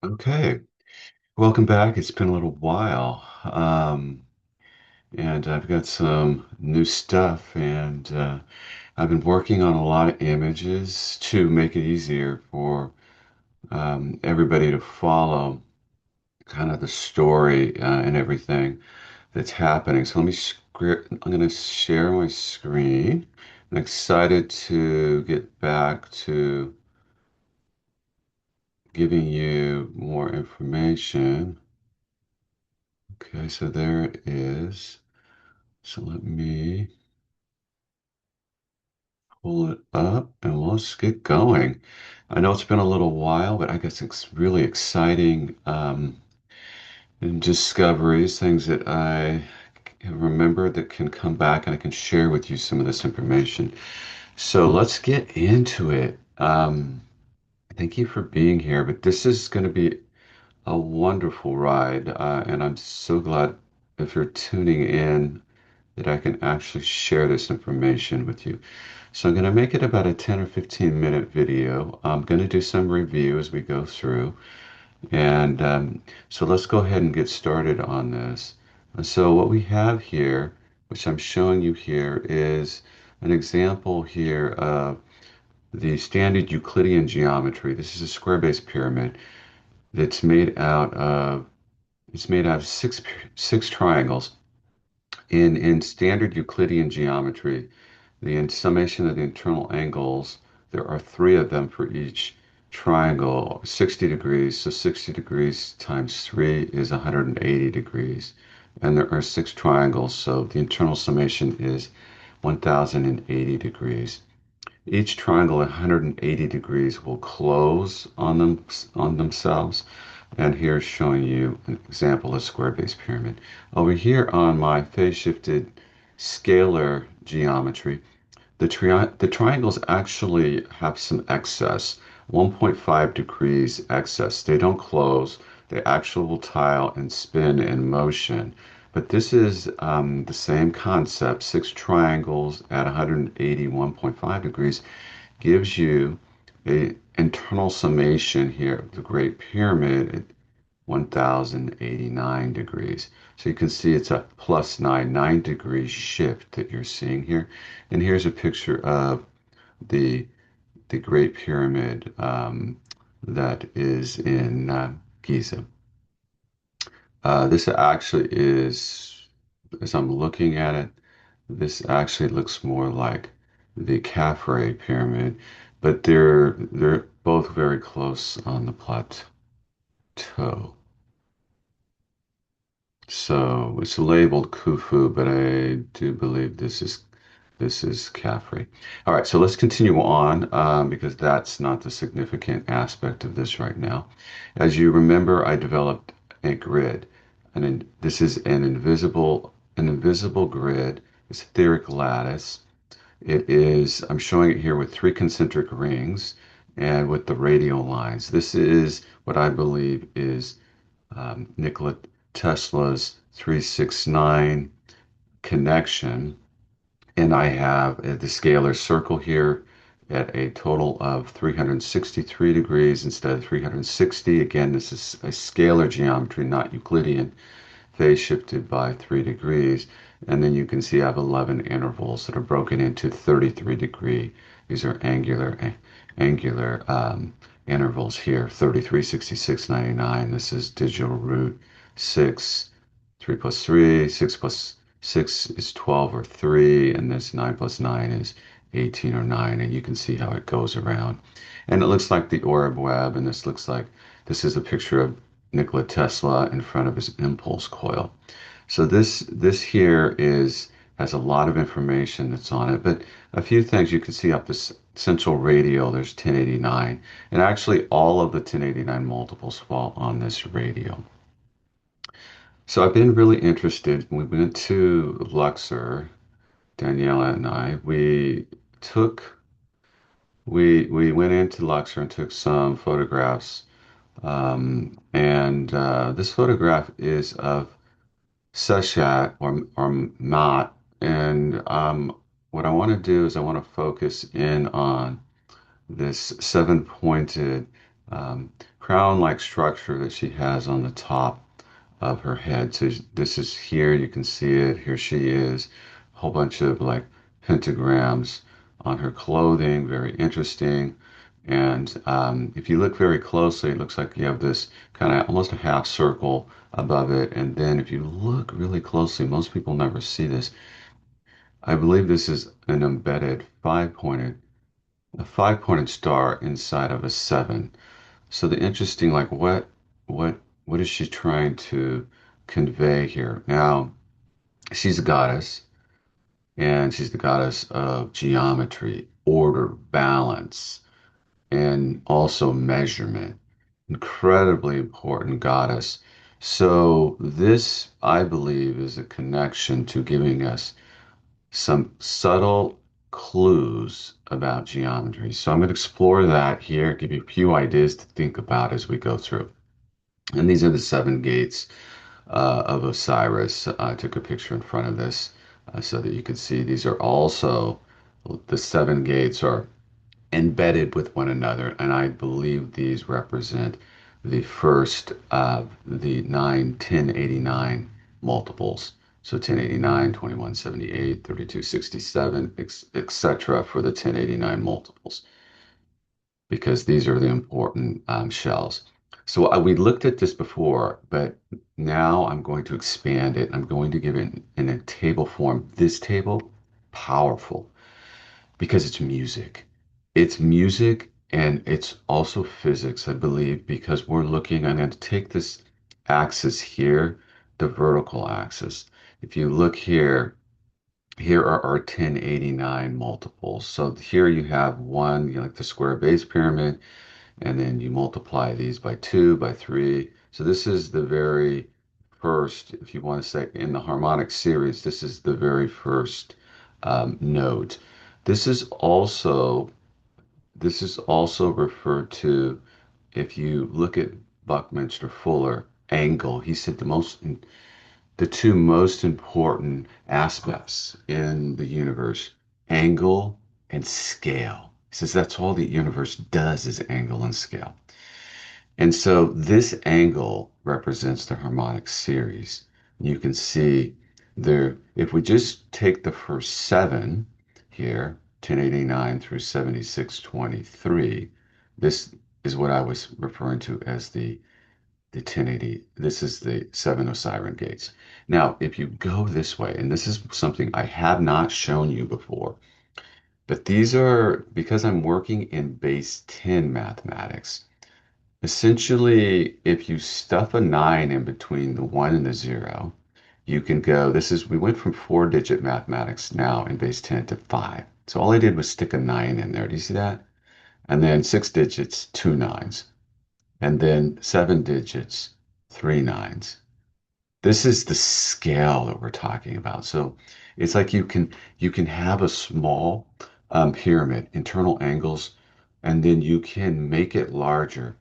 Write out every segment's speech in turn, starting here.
Okay, welcome back. It's been a little while, and I've got some new stuff, and I've been working on a lot of images to make it easier for everybody to follow kind of the story and everything that's happening. So I'm going to share my screen. I'm excited to get back to giving you more information. Okay, so there it is. So let me pull it up and let's get going. I know it's been a little while, but I guess it's really exciting and discoveries, things that I can remember that can come back and I can share with you some of this information. So let's get into it. Thank you for being here, but this is going to be a wonderful ride, and I'm so glad if you're tuning in that I can actually share this information with you. So I'm going to make it about a 10 or 15-minute video. I'm going to do some review as we go through. And so let's go ahead and get started on this. So what we have here, which I'm showing you here, is an example here of the standard Euclidean geometry. This is a square-based pyramid that's made out of six triangles. In standard Euclidean geometry, the summation of the internal angles, there are three of them for each triangle, 60 degrees. So 60 degrees times 3 is 180 degrees. And there are six triangles, so the internal summation is 1080 degrees. Each triangle at 180 degrees will close on themselves. And here's showing you an example of square-based pyramid. Over here on my phase-shifted scalar geometry, the triangles actually have some excess, 1.5 degrees excess. They don't close. They actually will tile and spin in motion. But this is the same concept. Six triangles at 180, 1.5 degrees gives you a internal summation here of the Great Pyramid at 1089 degrees. So you can see it's a plus 9 degree shift that you're seeing here. And here's a picture of the the Great Pyramid that is in Giza. This actually is, as I'm looking at it, this actually looks more like the Khafre Pyramid, but they're both very close on the plateau. So it's labeled Khufu, but I do believe this is Caffrey. All right, so let's continue on because that's not the significant aspect of this right now. As you remember, I developed a grid, and this is an invisible grid. It's etheric lattice. I'm showing it here with three concentric rings and with the radial lines. This is what I believe is Nikola Tesla's 369 connection. And I have the scalar circle here at a total of 363 degrees instead of 360. Again, this is a scalar geometry, not Euclidean, phase shifted by 3 degrees. And then you can see I have 11 intervals that are broken into 33-degree. These are angular intervals here, 33, 66, 99. This is digital root 6, 3 plus 3, 6 plus 6 is 12 or 3, and this 9 plus 9 is 18 or 9. And you can see how it goes around. And it looks like the orb web, and this is a picture of Nikola Tesla in front of his impulse coil. So this here has a lot of information that's on it, but a few things you can see up this central radial, there's 1089, and actually all of the 1089 multiples fall on this radial. So I've been really interested. We went to Luxor, Daniela and I. Took we went into Luxor and took some photographs. And this photograph is of Seshat or Mott. And what I want to do is I want to focus in on this seven-pointed crown-like structure that she has on the top of her head. So this is here, you can see it. Here she is, a whole bunch of like pentagrams on her clothing, very interesting. And if you look very closely, it looks like you have this kind of almost a half circle above it. And then if you look really closely, most people never see this. I believe this is an embedded a five-pointed star inside of a seven. So the interesting, like what is she trying to convey here? Now, she's a goddess, and she's the goddess of geometry, order, balance, and also measurement. Incredibly important goddess. So this, I believe, is a connection to giving us some subtle clues about geometry. So I'm going to explore that here, give you a few ideas to think about as we go through. And these are the seven gates of Osiris. I took a picture in front of this so that you could see these are also the seven gates are embedded with one another, and I believe these represent the first of the 1089 multiples. So 1089, 2178, 3267, etc. for the 1089 multiples because these are the important shells. So we looked at this before, but now I'm going to expand it. I'm going to give it in a table form. This table, powerful because it's music. It's music and it's also physics, I believe, because I'm going to take this axis here, the vertical axis. If you look here, here are our 1089 multiples. So here you have one, like the square base pyramid, and then you multiply these by two, by three. So this is the very first, if you want to say in the harmonic series, this is the very first note. This is also this is also referred to if you look at Buckminster Fuller angle. He said the two most important aspects in the universe, angle and scale. He says that's all the universe does is angle and scale. And so this angle represents the harmonic series. You can see there, if we just take the first seven here, 1089 through 7623, this is what I was referring to as the 1080. This is the seven Osiris gates. Now, if you go this way, and this is something I have not shown you before, but these are because I'm working in base 10 mathematics. Essentially, if you stuff a nine in between the one and the zero, you can go, we went from four-digit mathematics now in base 10 to five. So all I did was stick a nine in there. Do you see that? And then six digits, two nines. And then seven digits, three nines. This is the scale that we're talking about. So it's like you can have a small pyramid, internal angles, and then you can make it larger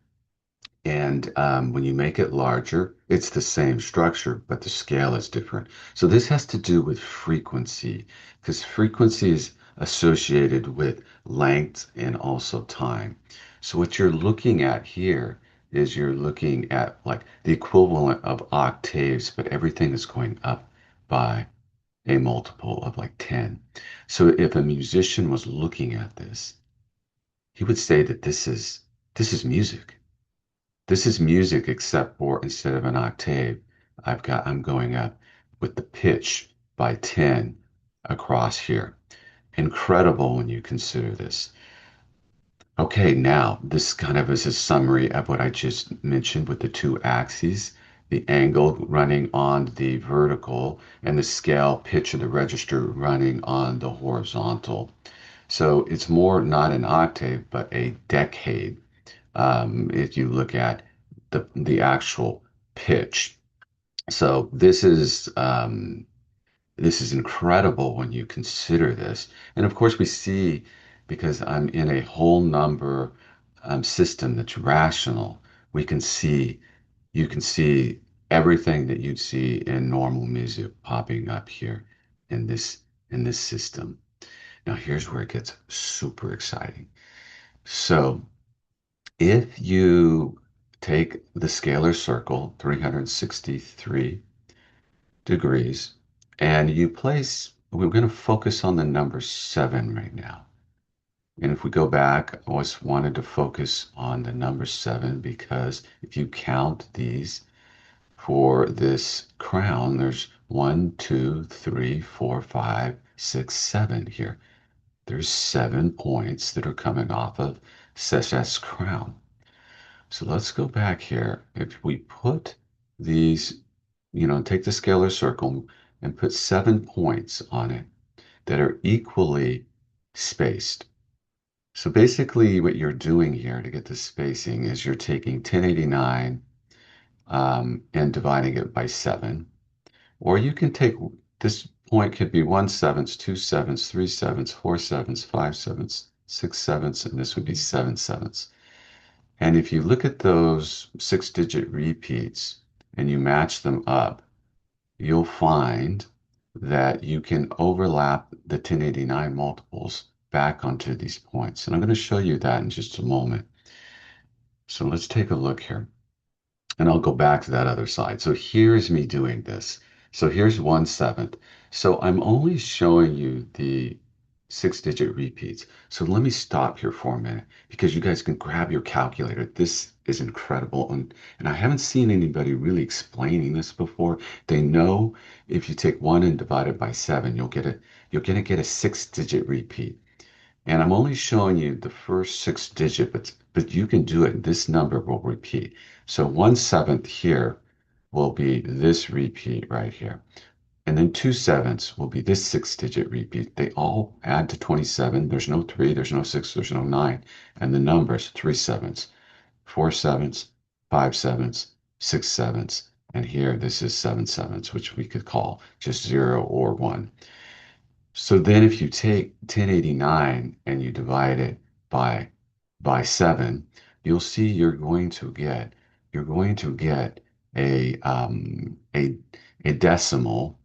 and when you make it larger, it's the same structure, but the scale is different. So this has to do with frequency, because frequency is associated with length and also time. So what you're looking at here is you're looking at like the equivalent of octaves, but everything is going up by a multiple of like 10. So if a musician was looking at this, he would say that this is music. This is music except for instead of an octave, I'm going up with the pitch by 10 across here. Incredible when you consider this. Okay, now this kind of is a summary of what I just mentioned with the two axes, the angle running on the vertical and the scale pitch of the register running on the horizontal. So it's more not an octave, but a decade if you look at the actual pitch. So this is incredible when you consider this. And of course, we see because I'm in a whole number system that's rational, we can see you can see everything that you'd see in normal music popping up here in this system. Now here's where it gets super exciting. So If you take the scalar circle, 363 degrees, and you place, we're going to focus on the number 7 right now. And if we go back, I always wanted to focus on the number 7 because if you count these for this crown, there's 1, 2, 3, 4, 5, 6, 7 here. There's 7 points that are coming off of Seshat's crown. So let's go back here. If we put these, take the scalar circle and put 7 points on it that are equally spaced. So basically what you're doing here to get the spacing is you're taking 1089 and dividing it by 7. Or you can take, this point could be 1/7, 2/7, 3/7, 4/7, 5/7, 6/7, and this would be 7/7. And if you look at those 6-digit repeats and you match them up, you'll find that you can overlap the 1089 multiples back onto these points. And I'm going to show you that in just a moment. So let's take a look here. And I'll go back to that other side. So here's me doing this. So here's 1/7. So I'm only showing you the 6-digit repeats. So let me stop here for a minute because you guys can grab your calculator. This is incredible. And I haven't seen anybody really explaining this before. They know if you take 1 and divide it by 7, you're gonna get a 6-digit repeat. And I'm only showing you the first 6 digit, but you can do it. This number will repeat. So 1/7 here will be this repeat right here. And then 2/7 will be this 6-digit repeat. They all add to 27. There's no 3, there's no 6, there's no 9. And the numbers 3/7, 4/7, 5/7, 6/7. And here this is 7/7, which we could call just 0 or 1. So then if you take 1089 and you divide it by 7, you'll see you're going to get a decimal,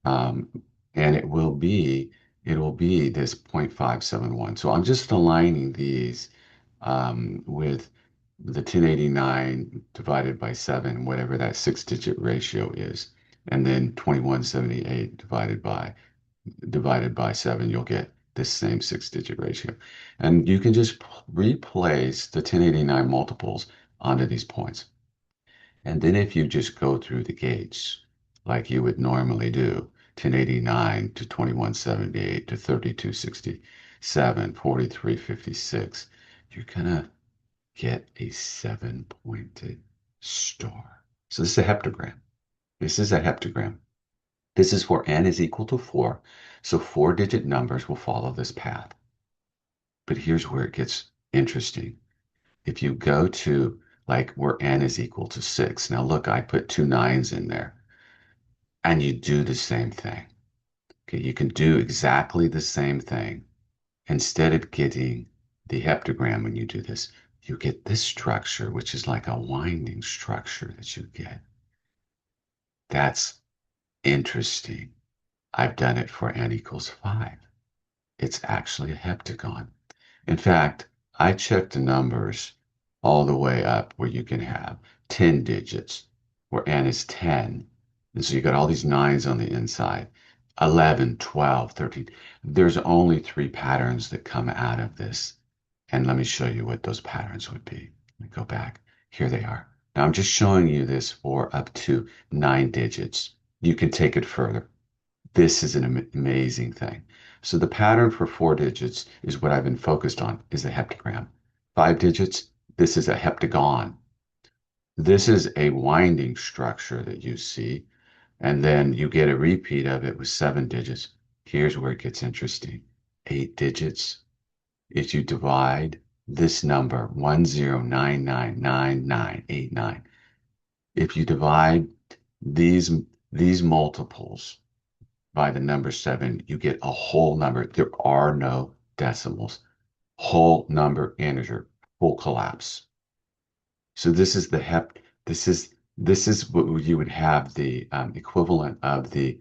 um, and it will be this 0.571. So I'm just aligning these with the 1089 divided by 7, whatever that 6-digit ratio is, and then 2178 divided by 7, you'll get this same 6-digit ratio. And you can just replace the 1089 multiples onto these points. And then if you just go through the gates like you would normally do, 1089 to 2178 to 3267, 4356, you're going to get a 7-pointed star. So this is a heptagram. This is a heptagram. This is where n is equal to 4, so 4-digit numbers will follow this path. But here's where it gets interesting. If you go to like where n is equal to 6, now look, I put 2 9s in there, and you do the same thing. Okay, you can do exactly the same thing. Instead of getting the heptagram when you do this, you get this structure, which is like a winding structure that you get. That's interesting. I've done it for n equals 5. It's actually a heptagon. In fact, I checked the numbers all the way up where you can have 10 digits, where n is 10. And so you got all these 9s on the inside, 11, 12, 13. There's only 3 patterns that come out of this. And let me show you what those patterns would be. Let me go back. Here they are. Now I'm just showing you this for up to 9 digits. You can take it further. This is an amazing thing. So the pattern for 4 digits is what I've been focused on, is a heptagram. 5 digits, this is a heptagon. This is a winding structure that you see, and then you get a repeat of it with 7 digits. Here's where it gets interesting. 8 digits, if you divide this number, 10999989, if you divide these multiples by the number 7, you get a whole number. There are no decimals. Whole number integer, full collapse. So this is this is what you would have the equivalent of the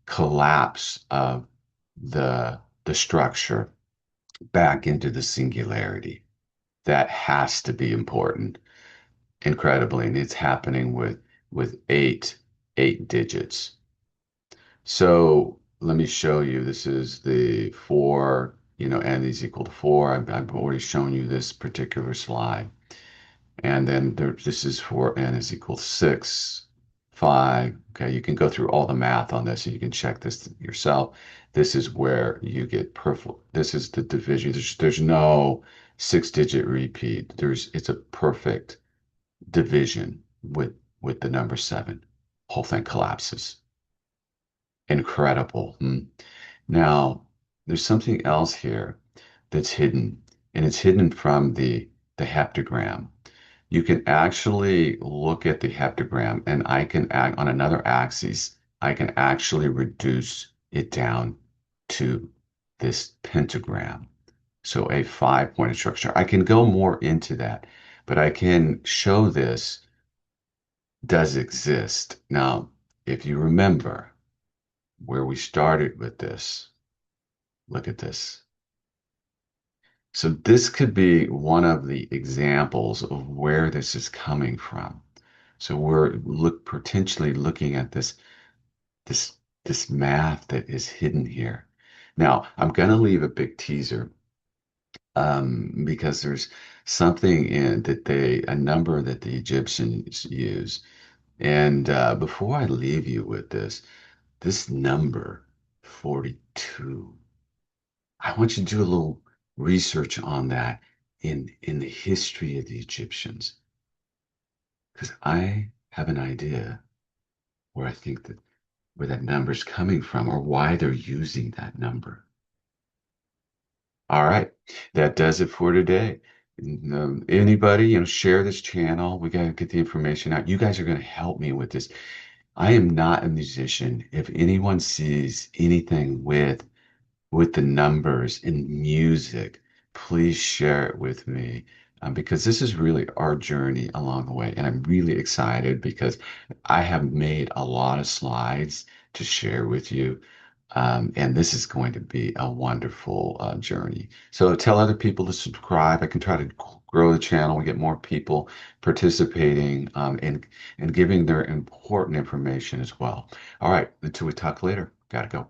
collapse of the structure back into the singularity. That has to be important, incredibly, and it's happening with eight digits. So let me show you. This is the four, n is equal to four. I've already shown you this particular slide. And then this is for n is equal to six, five. Okay, you can go through all the math on this and you can check this yourself. This is where you get perfect. This is the division. There's no six-digit repeat. It's a perfect division with the number seven. Whole thing collapses. Incredible. Hmm. Now, there's something else here that's hidden, and it's hidden from the heptagram. You can actually look at the heptagram, and I can act on another axis. I can actually reduce it down to this pentagram. So a five-pointed structure. I can go more into that, but I can show this does exist. Now, if you remember where we started with this, look at this. So this could be one of the examples of where this is coming from. So we're potentially looking at this this math that is hidden here. Now, I'm going to leave a big teaser because there's something in that a number that the Egyptians use. And before I leave you with this number 42. I want you to do a little research on that in the history of the Egyptians, because I have an idea where I think that where that number's coming from or why they're using that number. All right, that does it for today. Anybody, share this channel. We got to get the information out. You guys are going to help me with this. I am not a musician. If anyone sees anything with the numbers and music, please share it with me because this is really our journey along the way. And I'm really excited because I have made a lot of slides to share with you. And this is going to be a wonderful journey. So tell other people to subscribe. I can try to grow the channel and get more people participating and giving their important information as well. All right, until we talk later, gotta go.